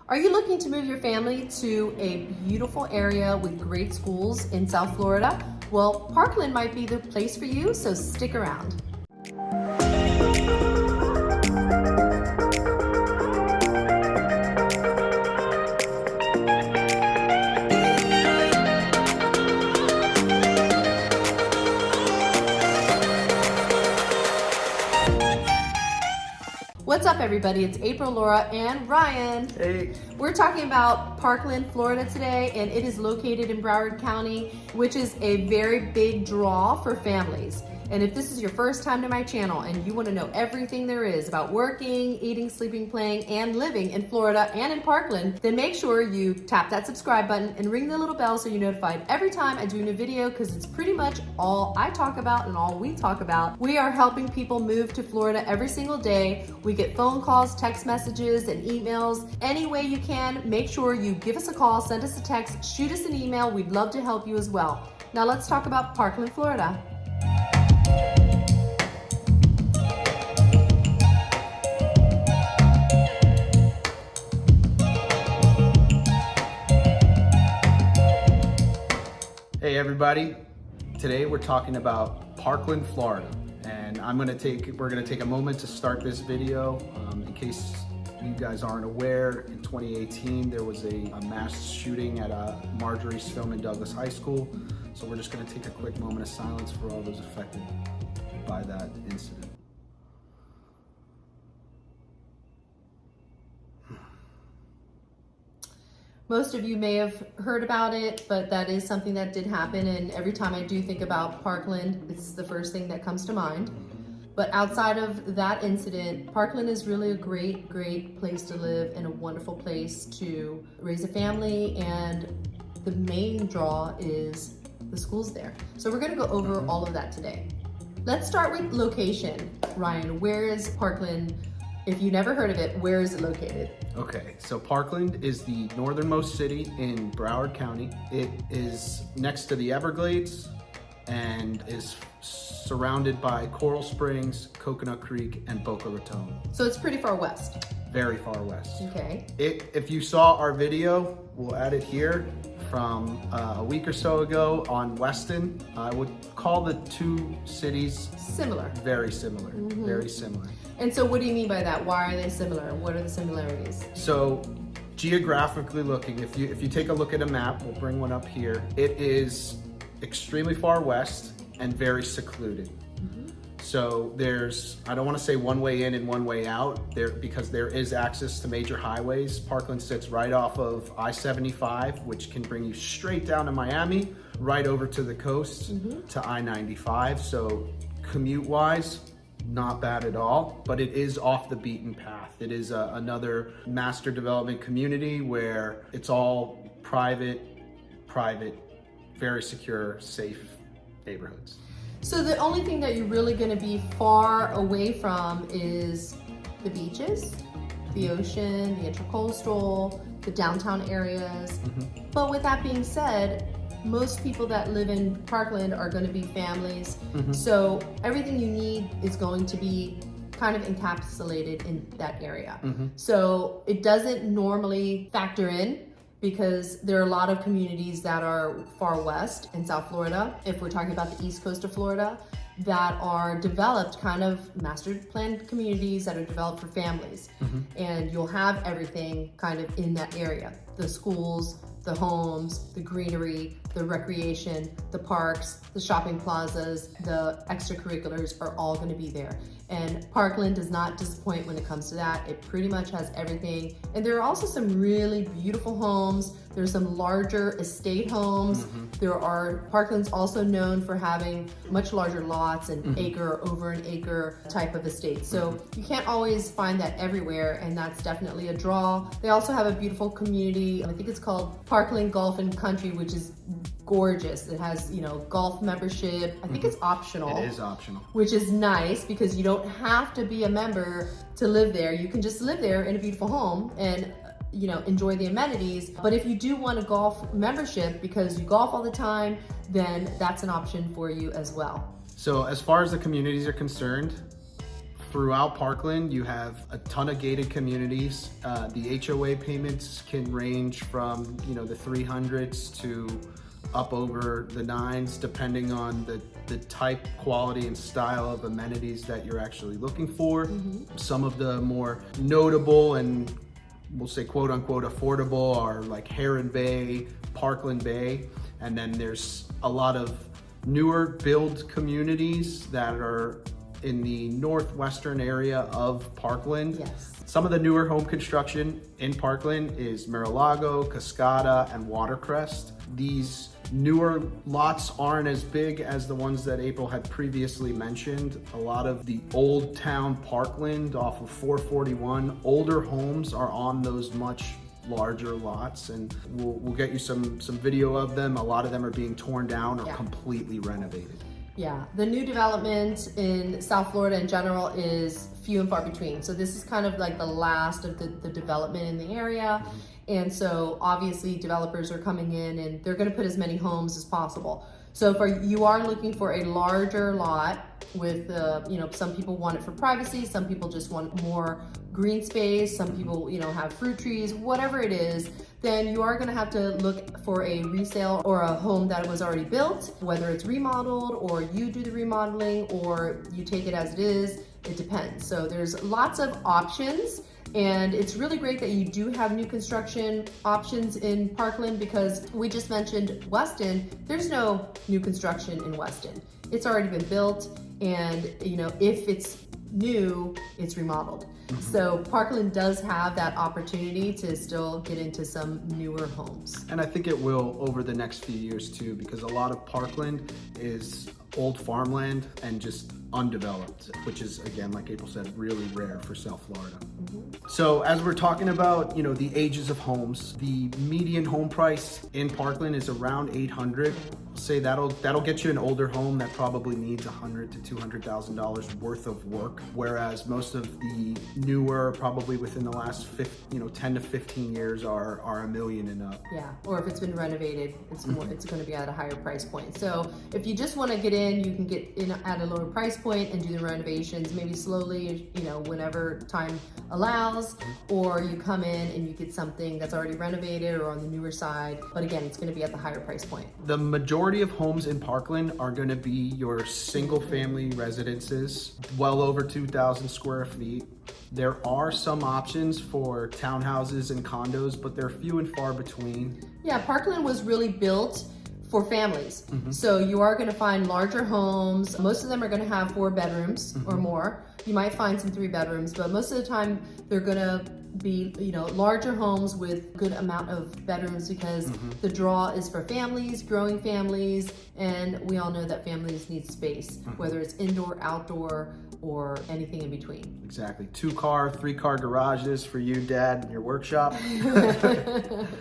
Are you looking to move your family to a beautiful area with great schools in South Florida? Well, Parkland might be the place for you, so stick around. What's up, everybody? It's April, Laura, and Ryan. Hey. We're talking about Parkland, Florida today, and it is located in Broward County, which is a very big draw for families. And if this is your first time to my channel and you want to know everything there is about working, eating, sleeping, playing, and living in Florida and in Parkland, then make sure you tap that subscribe button and ring the little bell so you're notified every time I do a new video, because it's pretty much all I talk about and all we talk about. We are helping people move to Florida every single day. We get phone calls, text messages, and emails. Any way you can, make sure you give us a call, send us a text, shoot us an email. We'd love to help you as well. Now let's talk about Parkland, Florida. Hey everybody, today we're talking about Parkland, Florida, and we're gonna take a moment to start this video. In case you guys aren't aware, in 2018 there was a mass shooting at Marjorie's Film in Douglas High School, so we're just gonna take a quick moment of silence for all those affected by that incident. Most of you may have heard about it, but that is something that did happen, and every time I do think about Parkland, it's the first thing that comes to mind. But outside of that incident, Parkland is really a great, great place to live and a wonderful place to raise a family, and the main draw is the schools there. So we're gonna go over all of that today. Let's start with location. Ryan, where is Parkland? If you never heard of it, where is it located? Okay, so Parkland is the northernmost city in Broward County. It is next to the Everglades and is surrounded by Coral Springs, Coconut Creek, and Boca Raton. So it's pretty far west. Very far west. Okay. If you saw our video, we'll add it here, from a week or so ago on Weston. I would call the two cities Similar. very similar, very similar. And so what do you mean by that? Why are they similar? What are the similarities? So geographically looking, if you take a look at a map, we'll bring one up here, it is extremely far west and very secluded. So there's, I don't want to say one way in and one way out there, because there is access to major highways. Parkland sits right off of I-75, which can bring you straight down to Miami, right over to the coast to I-95. So commute-wise, not bad at all, but it is off the beaten path. It is another master development community where it's all private, very secure, safe neighborhoods. So the only thing that you're really going to be far away from is the beaches, the ocean, the intracoastal, the downtown areas. But with that being said, most people that live in Parkland are going to be families. So everything you need is going to be kind of encapsulated in that area. So it doesn't normally factor in, because there are a lot of communities that are far west in South Florida, if we're talking about the east coast of Florida, that are developed kind of master planned communities that are developed for families. And you'll have everything kind of in that area. The schools, the homes, the greenery, the recreation, the parks, the shopping plazas, the extracurriculars are all going to be there. And Parkland does not disappoint when it comes to that. It pretty much has everything. And there are also some really beautiful homes. There's some larger estate homes. Parkland's also known for having much larger lots and acre, over an acre type of estate. So you can't always find that everywhere, and that's definitely a draw. They also have a beautiful community. I think it's called Parkland Golf and Country, which is gorgeous. It has, golf membership. I think it's optional. It is optional. Which is nice, because you don't have to be a member to live there. You can just live there in a beautiful home and enjoy the amenities. But if you do want a golf membership because you golf all the time, then that's an option for you as well. So as far as the communities are concerned, throughout Parkland, you have a ton of gated communities. The HOA payments can range from, you know, the 300s to up over the 9s, depending on the type, quality, and style of amenities that you're actually looking for. Some of the more notable and we'll say quote unquote affordable are like Heron Bay, Parkland Bay, and then there's a lot of newer build communities that are in the northwestern area of Parkland. Yes. Some of the newer home construction in Parkland is Mar-a-Lago, Cascada, and Watercrest. These newer lots aren't as big as the ones that April had previously mentioned. A lot of the old town Parkland off of 441, older homes are on those much larger lots, and we'll get you some video of them. A lot of them are being torn down or completely renovated. Yeah, the new development in South Florida in general is few and far between. So this is kind of like the last of the development in the area. And so obviously developers are coming in and they're gonna put as many homes as possible. So if you are looking for a larger lot with, you know, some people want it for privacy, some people just want more green space, some people, you know, have fruit trees, whatever it is, then you are gonna have to look for a resale or a home that was already built, whether it's remodeled or you do the remodeling or you take it as it is, it depends. So there's lots of options. And it's really great that you do have new construction options in Parkland, because we just mentioned Weston. There's no new construction in Weston. It's already been built, and you know, if it's new, it's remodeled. So Parkland does have that opportunity to still get into some newer homes. And I think it will over the next few years too, because a lot of Parkland is old farmland and just undeveloped, which is, again, like April said, really rare for South Florida. So as we're talking about, you know, the ages of homes, the median home price in Parkland is around $800. Say that'll get you an older home that probably needs $100,000 to $200,000 worth of work, whereas most of the newer, probably within the last 10 to 15 years, are $1 million and up. Yeah, or if it's been renovated, it's more. It's going to be at a higher price point. So if you just want to get in, you can get in at a lower price point and do the renovations, maybe slowly, you know, whenever time allows, or you come in and you get something that's already renovated or on the newer side. But again, it's going to be at the higher price point. The majority of homes in Parkland are going to be your single family residences, well over 2,000 square feet. There are some options for townhouses and condos, but they're few and far between. Yeah, Parkland was really built for families. So you are going to find larger homes. Most of them are going to have 4 bedrooms or more. You might find some 3 bedrooms, but most of the time they're going to be, you know, larger homes with good amount of bedrooms, because the draw is for families, growing families, and we all know that families need space, whether it's indoor, outdoor, or anything in between. Exactly. 2-car, 3-car garages for you, Dad, in your workshop.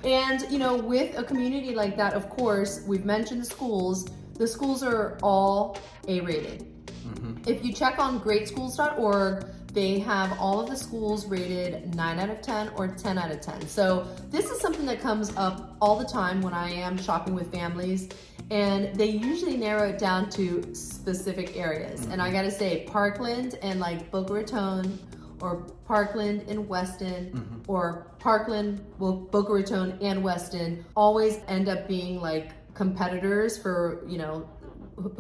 And, you know, with a community like that, of course, we've mentioned the schools. The schools are all A-rated. If you check on greatschools.org, they have all of the schools rated 9 out of 10 or 10 out of 10. So this is something that comes up all the time when I am shopping with families, and they usually narrow it down to specific areas. And I gotta say, Parkland and like Boca Raton, or Parkland and Weston, or Parkland, well, Boca Raton and Weston always end up being like competitors for, you know,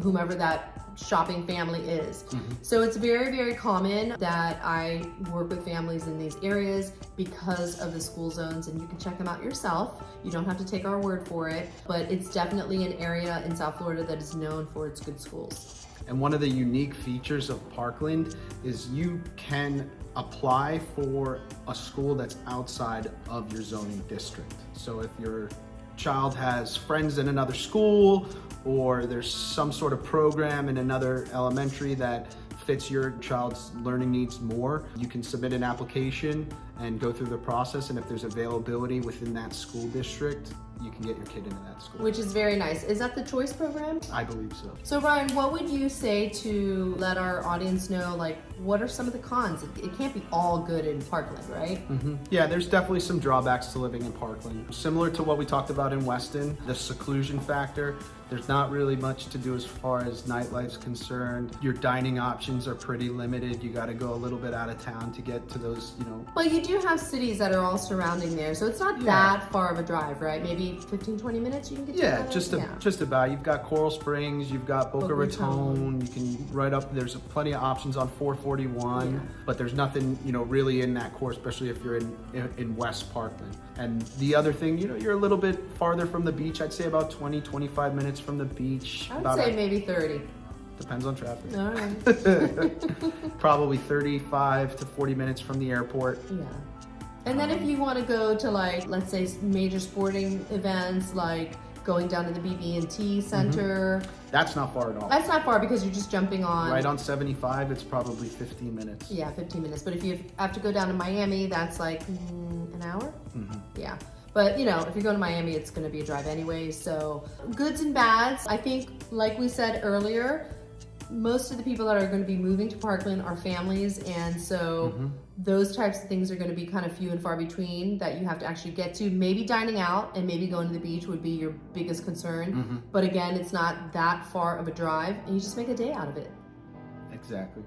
whomever that shopping family is. So it's very, very common that I work with families in these areas because of the school zones, and you can check them out yourself. You don't have to take our word for it, but it's definitely an area in South Florida that is known for its good schools. And one of the unique features of Parkland is you can apply for a school that's outside of your zoning district. So if your child has friends in another school, or there's some sort of program in another elementary that fits your child's learning needs more, you can submit an application and go through the process. And if there's availability within that school district, you can get your kid into that school. Which is very nice. Is that the choice program? I believe so. So Ryan, what would you say to let our audience know, like, what are some of the cons? It can't be all good in Parkland, right? Yeah, there's definitely some drawbacks to living in Parkland. Similar to what we talked about in Weston, the seclusion factor. There's not really much to do as far as nightlife's concerned. Your dining options are pretty limited. You got to go a little bit out of town to get to those, you know. Well, you do have cities that are all surrounding there, so it's not that far of a drive, right? Maybe 15, 20 minutes you can get to that? Just about. You've got Coral Springs, you've got Boca Raton, you can right up, there's plenty of options on 441, but there's nothing, you know, really in that core, especially if you're in West Parkland. And the other thing, you know, you're a little bit farther from the beach. I'd say about 20, 25 minutes from the beach. I would say maybe 30. Depends on traffic. All right. Probably 35 to 40 minutes from the airport. Yeah. And then if you want to go to, like, let's say major sporting events, like going down to the BB&T Center. That's not far at all. That's not far because you're just jumping on. Right on 75, it's probably 15 minutes. Yeah, 15 minutes. But if you have to go down to Miami, that's like an hour? Yeah. But, you know, if you're going to Miami, it's going to be a drive anyway. So goods and bads, I think, like we said earlier, most of the people that are going to be moving to Parkland are families, and so those types of things are going to be kind of few and far between that you have to actually get to. Maybe dining out and maybe going to the beach would be your biggest concern, but again, it's not that far of a drive, and you just make a day out of it. Exactly.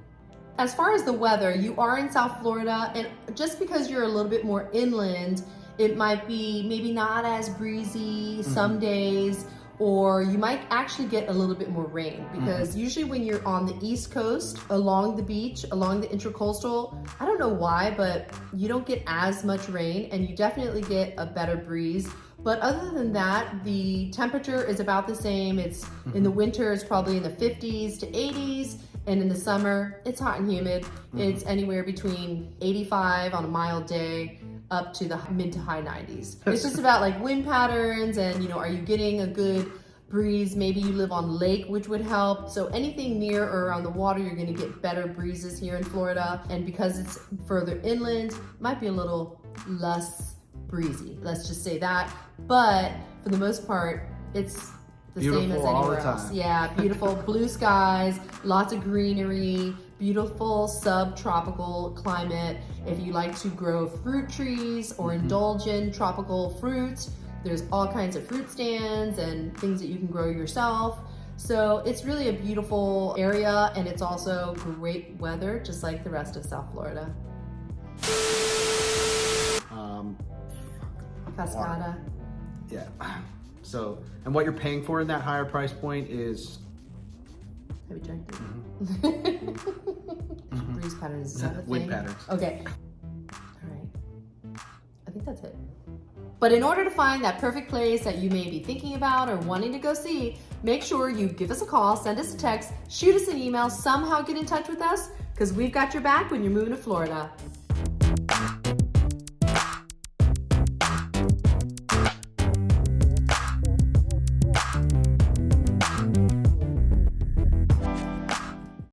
As far as the weather, you are in South Florida, and just because you're a little bit more inland, it might be maybe not as breezy some days, or you might actually get a little bit more rain, because usually when you're on the East Coast, along the beach, along the intracoastal, I don't know why, but you don't get as much rain, and you definitely get a better breeze. But other than that, the temperature is about the same. It's in the winter, it's probably in the 50s to 80s, and in the summer, it's hot and humid. It's anywhere between 85 on a mild day up to the mid to high 90s. It's just about like wind patterns and, you know, are you getting a good breeze? Maybe you live on lake, which would help. So anything near or around the water, you're gonna get better breezes here in Florida. And because it's further inland, might be a little less breezy. Let's just say that. But for the most part, it's the same as anywhere else. Yeah, beautiful blue skies, lots of greenery, beautiful subtropical climate. If you like to grow fruit trees or indulge in tropical fruits, there's all kinds of fruit stands and things that you can grow yourself. So it's really a beautiful area, and it's also great weather, just like the rest of South Florida. Cascada. Yeah. So, and what you're paying for in that higher price point is... Have you checked it? Breeze patterns, is that a thing? Wind patterns. Okay. All right. I think that's it. But in order to find that perfect place that you may be thinking about or wanting to go see, make sure you give us a call, send us a text, shoot us an email, somehow get in touch with us, because we've got your back when you're moving to Florida.